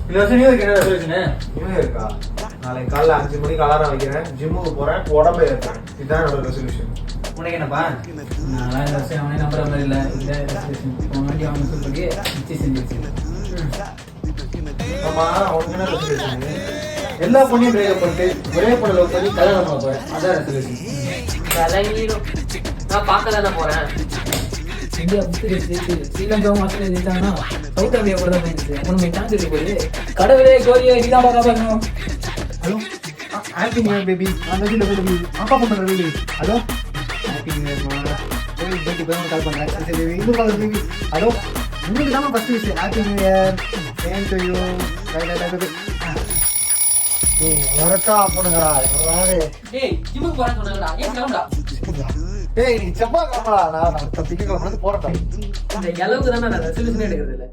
இந்த வருஷம் நியூ இயர்க்கு என்ன ரெசல்யூஷனு? நியூ இயர்க்கா? நாளைக்கு காலைல 5 மணிக்கு அலாரம் வைக்கிறேன், ஜிம்முக்கு போறேன், உடம்பை ஏற்றுறேன். இதுதான் என்னோட ரெசல்யூஷன். உனக்கு என்னப்பா? நான் இந்த வருஷம் அவனே நம்புற மாதிரி இல்லை. இந்த ரெசல்யூஷன் முன்னாடி அவன் சொல்லி நிச்சயம் செஞ்சு ஆமா, அவனுக்கு என்ன ரெசல்யூஷன்? எல்லா பொண்ணையும் பிரேக்கப் பண்ணிட்டு ஒரே பொண்ணு லவ் பண்ணி கல்யாணம் பண்ண போறேன். அதான் ரெசல்யூஷன். நான் பார்க்க தானே போறேன். இந்தியா ஸ்ரீலங்காவும் ஆஸ்திரேலியா ஜெயிச்சாங்கன்னா சவுத் ஆஃப்ரிக்கா கூட தான் போயிருச்சு. உனக்கு சான்ஸ் இருக்கு போது கடவுளே கோரியே நீதான் பார்க்கணும். Hello, happy new year baby. நான் பேபி அப்பா பண்ணுறேன் baby. Hello, happy new year மா. பேபி பேபி கால் பண்ணுறேன். சரி பேபி, இது கால் பேபி. ஹலோ, உங்களுக்கு தான் ஃபர்ஸ்ட் விஷயம். Happy new year. Same to you. ஒரட்டா பண்ணுங்கடா. டேய் ஜிம்முக்கு போறேன்னு சொன்னாங்கடா. ஏன் கிளம்புடா? ஏய், நீ செவ்வா கிளம்பா. நான் திங்கக்கிழமை போறேன். இந்த அளவுக்கு தானே நான் ரெசல்யூஷனே எடுக்கிறது இல்லை.